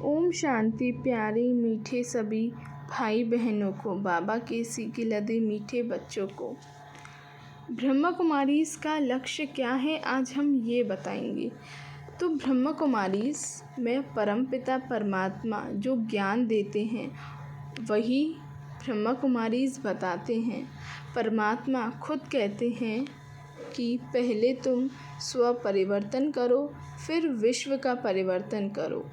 ओम शांति। प्यारे मीठे सभी भाई बहनों को, बाबा केसी के लदे मीठे बच्चों को, ब्रह्मा कुमारीज का लक्ष्य क्या है आज हम ये बताएंगे। तो ब्रह्मा कुमारीज में परमपिता परमात्मा जो ज्ञान देते हैं वही ब्रह्मा कुमारीज बताते हैं। परमात्मा खुद कहते हैं कि पहले तुम स्व परिवर्तन करो, फिर विश्व का परिवर्तन करो।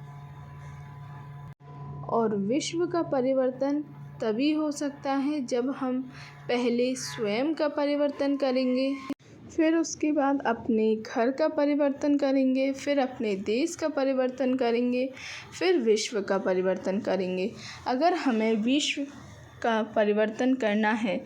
और विश्व का परिवर्तन तभी हो सकता है जब हम पहले स्वयं का परिवर्तन करेंगे, फिर उसके बाद अपने घर का परिवर्तन करेंगे, फिर अपने देश का परिवर्तन करेंगे, फिर विश्व का परिवर्तन करेंगे। अगर हमें विश्व का परिवर्तन करना है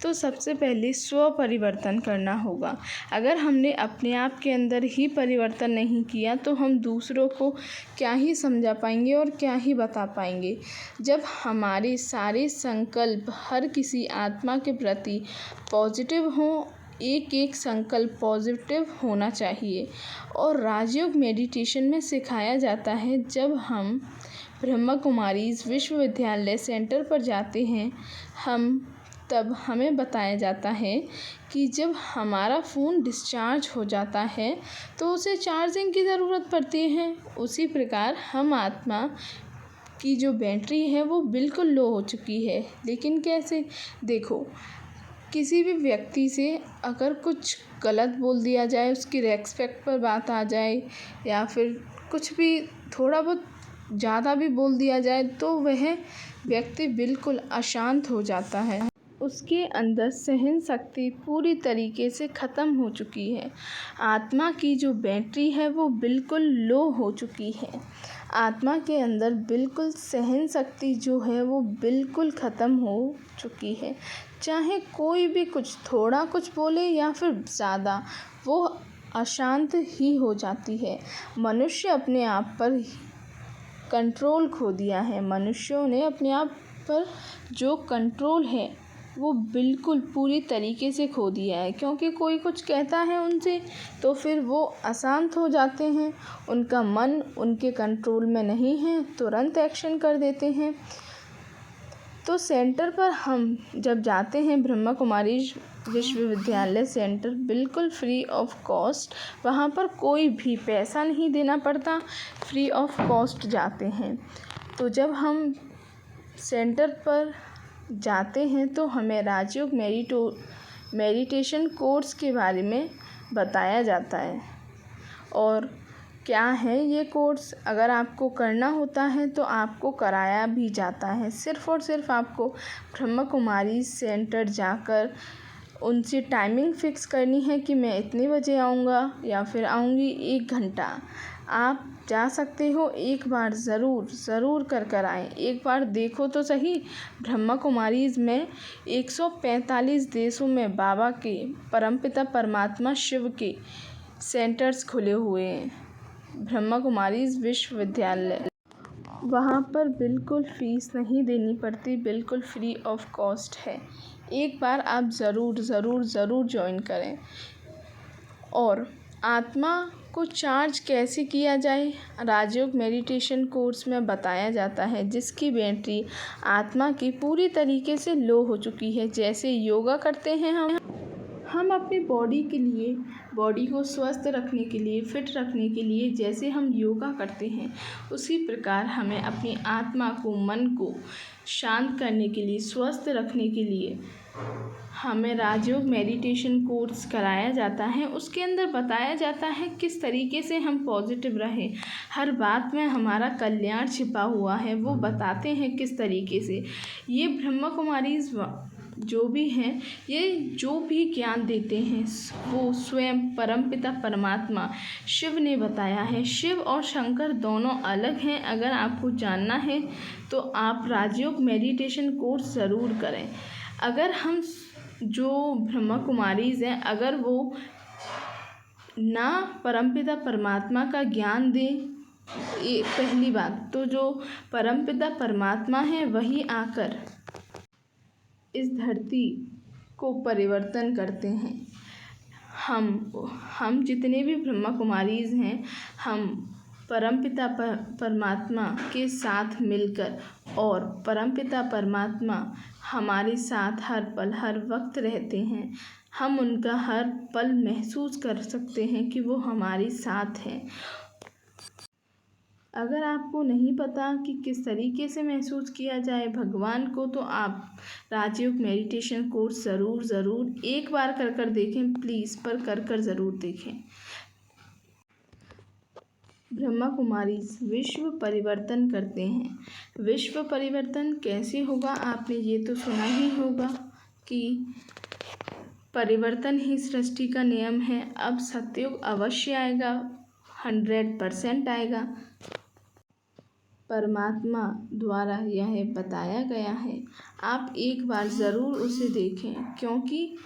तो सबसे पहले स्व परिवर्तन करना होगा। अगर हमने अपने आप के अंदर ही परिवर्तन नहीं किया तो हम दूसरों को क्या ही समझा पाएंगे और क्या ही बता पाएंगे। जब हमारे सारे संकल्प हर किसी आत्मा के प्रति पॉजिटिव हों, एक एक संकल्प पॉजिटिव होना चाहिए। और राजयोग मेडिटेशन में सिखाया जाता है, जब हम ब्रह्मा कुमारीज विश्वविद्यालय सेंटर पर जाते हैं तब हमें बताया जाता है कि जब हमारा फ़ोन डिस्चार्ज हो जाता है तो उसे चार्जिंग की ज़रूरत पड़ती है। उसी प्रकार हम आत्मा की जो बैटरी है वो बिल्कुल लो हो चुकी है। लेकिन कैसे? देखो, किसी भी व्यक्ति से अगर कुछ गलत बोल दिया जाए, उसकी रेस्पेक्ट पर बात आ जाए या फिर कुछ भी थोड़ा बहुत ज़्यादा भी बोल दिया जाए तो वह व्यक्ति बिल्कुल अशांत हो जाता है। उसके अंदर सहन शक्ति पूरी तरीके से ख़त्म हो चुकी है। आत्मा की जो बैटरी है वो बिल्कुल लो हो चुकी है। आत्मा के अंदर बिल्कुल सहन शक्ति जो है वो बिल्कुल ख़त्म हो चुकी है। चाहे कोई भी कुछ थोड़ा कुछ बोले या फिर ज़्यादा, वो अशांत ही हो जाती है। मनुष्य अपने आप पर कंट्रोल खो दिया है। मनुष्यों ने अपने आप पर जो कंट्रोल है वो बिल्कुल पूरी तरीके से खो दिया है, क्योंकि कोई कुछ कहता है उनसे तो फिर वो अशांत हो जाते हैं। उनका मन उनके कंट्रोल में नहीं है, तुरंत एक्शन कर देते हैं। तो सेंटर पर हम जब जाते हैं, ब्रह्मा कुमारीज विश्वविद्यालय सेंटर बिल्कुल फ्री ऑफ कॉस्ट, वहाँ पर कोई भी पैसा नहीं देना पड़ता, फ्री ऑफ कॉस्ट जाते हैं। तो जब हम सेंटर पर जाते हैं तो हमें राजयोग मेडिटेशन कोर्स के बारे में बताया जाता है। और क्या है ये कोर्स, अगर आपको करना होता है तो आपको कराया भी जाता है। सिर्फ़ और सिर्फ आपको ब्रह्मा कुमारी सेंटर जाकर उनसे टाइमिंग फ़िक्स करनी है कि मैं इतने बजे आऊँगा या फिर आऊँगी 1 घंटा। आप जा सकते हो, एक बार ज़रूर कर आएँ। एक बार देखो तो सही, ब्रह्मा कुमारीज़ में 145 देशों में बाबा के, परमपिता परमात्मा शिव के सेंटर्स खुले हुए हैं। ब्रह्मा कुमारीज़ विश्वविद्यालय, वहाँ पर बिल्कुल फ़ीस नहीं देनी पड़ती, बिल्कुल फ्री ऑफ कॉस्ट है। एक बार आप ज़रूर ज्वाइन करें। और आत्मा को चार्ज कैसे किया जाए, राजयोग मेडिटेशन कोर्स में बताया जाता है, जिसकी बैटरी आत्मा की पूरी तरीके से लो हो चुकी है। जैसे योगा करते हैं हम अपनी बॉडी के लिए, बॉडी को स्वस्थ रखने के लिए, फिट रखने के लिए जैसे हम योगा करते हैं, उसी प्रकार हमें अपनी आत्मा को, मन को शांत करने के लिए, स्वस्थ रखने के लिए हमें राजयोग मेडिटेशन कोर्स कराया जाता है। उसके अंदर बताया जाता है किस तरीके से हम पॉजिटिव रहें। हर बात में हमारा कल्याण छिपा हुआ है, वो बताते हैं किस तरीके से। ये ब्रह्मा कुमारीज़ जो भी हैं, ये जो भी ज्ञान देते हैं वो स्वयं परमपिता परमात्मा शिव ने बताया है। शिव और शंकर दोनों अलग हैं। अगर आपको जानना है तो आप राजयोग मेडिटेशन कोर्स ज़रूर करें। अगर हम जो ब्रह्मा कुमारीज़ हैं, अगर वो ना परमपिता परमात्मा का ज्ञान दें, पहली बात तो जो परमपिता परमात्मा है वही आकर इस धरती को परिवर्तन करते हैं। हम जितने भी ब्रह्मा कुमारीज़ हैं, हम परमपिता परमात्मा के साथ मिलकर, और परमपिता परमात्मा हमारे साथ हर पल हर वक्त रहते हैं। हम उनका हर पल महसूस कर सकते हैं कि वो हमारे साथ हैं। अगर आपको नहीं पता कि किस तरीके से महसूस किया जाए भगवान को, तो आप राजयोग मेडिटेशन कोर्स ज़रूर एक बार कर देखें प्लीज़, पर कर ज़रूर देखें। ब्रह्मा कुमारीज विश्व परिवर्तन करते हैं। विश्व परिवर्तन कैसे होगा? आपने ये तो सुना ही होगा कि परिवर्तन ही सृष्टि का नियम है। अब सतयुग अवश्य आएगा, 100% आएगा। परमात्मा द्वारा यह बताया गया है। आप एक बार ज़रूर उसे देखें, क्योंकि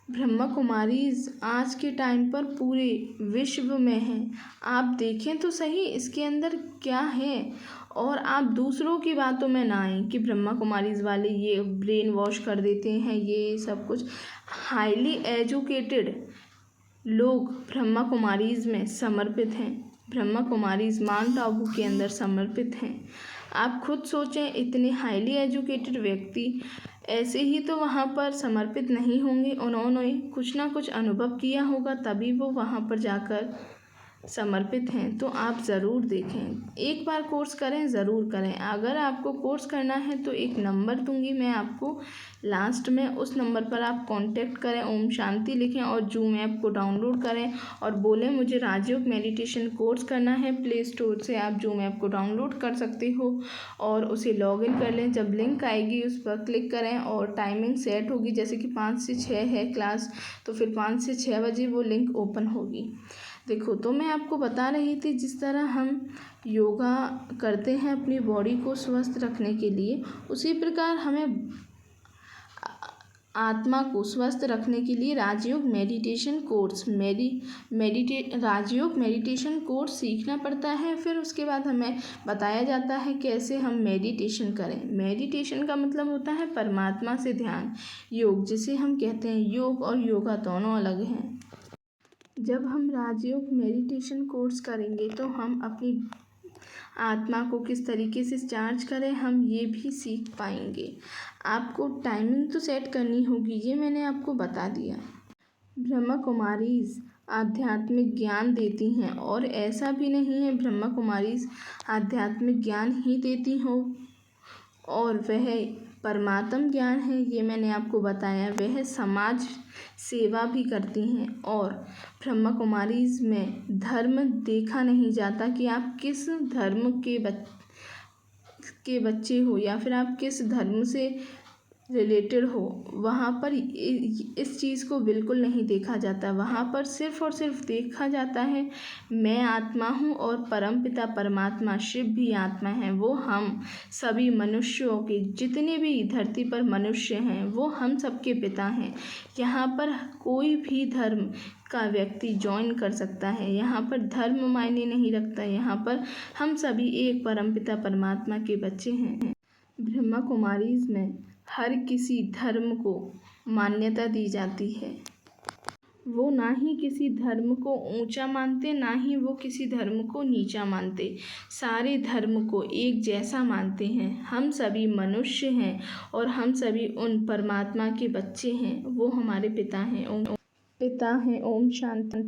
ब्रह्मा कुमारीज आज के टाइम पर पूरे विश्व में हैं। आप देखें तो सही इसके अंदर क्या है, और आप दूसरों की बातों में ना आएं कि ब्रह्मा कुमारीज वाले ये ब्रेन वॉश कर देते हैं, ये सब कुछ। हाईली एजुकेटेड लोग ब्रह्मा कुमारीज में समर्पित हैं। ब्रह्मा कुमारीज माउंट आबू के अंदर समर्पित हैं। आप खुद सोचें, इतने हाईली एजुकेटेड व्यक्ति ऐसे ही तो वहाँ पर समर्पित नहीं होंगे। उन्होंने कुछ ना कुछ अनुभव किया होगा, तभी वो वहाँ पर जाकर समर्पित हैं। तो आप ज़रूर देखें, एक बार कोर्स करें, ज़रूर करें। अगर आपको कोर्स करना है तो एक नंबर दूंगी मैं आपको लास्ट में, उस नंबर पर आप कांटेक्ट करें, ओम शांति लिखें और जूम ऐप को डाउनलोड करें और बोलें मुझे राजयोग मेडिटेशन कोर्स करना है। प्ले स्टोर से आप जूम ऐप को डाउनलोड कर सकते हो और उसे लॉगिन कर लें। जब लिंक आएगी उस पर क्लिक करें और टाइमिंग सेट होगी, जैसे कि 5 से 6 है क्लास, तो फिर 5 से 6 बजे वो लिंक ओपन होगी। देखो, तो मैं आपको बता रही थी जिस तरह हम योगा करते हैं अपनी बॉडी को स्वस्थ रखने के लिए, उसी प्रकार हमें आत्मा को स्वस्थ रखने के लिए राजयोग मेडिटेशन कोर्स राजयोग मेडिटेशन कोर्स सीखना पड़ता है। फिर उसके बाद हमें बताया जाता है कैसे हम मेडिटेशन करें। मेडिटेशन का मतलब होता है परमात्मा से ध्यान। योग जिसे हम कहते हैं, योग और योगा दोनों अलग हैं। जब हम राजयोग मेडिटेशन कोर्स करेंगे तो हम अपनी आत्मा को किस तरीके से चार्ज करें, हम ये भी सीख पाएंगे। आपको टाइमिंग तो सेट करनी होगी, ये मैंने आपको बता दिया। ब्रह्मा कुमारीज आध्यात्मिक ज्ञान देती हैं, और ऐसा भी नहीं है ब्रह्मा कुमारीज आध्यात्मिक ज्ञान ही देती हो और वह परमात्म ज्ञान है, ये मैंने आपको बताया। वह समाज सेवा भी करती हैं, और ब्रह्मा कुमारीज में धर्म देखा नहीं जाता कि आप किस धर्म के बच्चे हो या फिर आप किस धर्म से रिलेटेड हो। वहाँ पर इस चीज़ को बिल्कुल नहीं देखा जाता। वहाँ पर सिर्फ़ और सिर्फ देखा जाता है मैं आत्मा हूँ और परमपिता परमात्मा शिव भी आत्मा है। वो हम सभी मनुष्यों के, जितने भी धरती पर मनुष्य हैं, वो हम सबके पिता हैं। यहाँ पर कोई भी धर्म का व्यक्ति ज्वाइन कर सकता है। यहाँ पर धर्म मायने नहीं रखता। यहाँ पर हम सभी एक परमपिता परमात्मा के बच्चे हैं। ब्रह्मा कुमारीज में हर किसी धर्म को मान्यता दी जाती है। वो ना ही किसी धर्म को ऊंचा मानते, ना ही वो किसी धर्म को नीचा मानते। सारे धर्म को एक जैसा मानते हैं। हम सभी मनुष्य हैं और हम सभी उन परमात्मा के बच्चे हैं। वो हमारे पिता हैं। ओम शांति।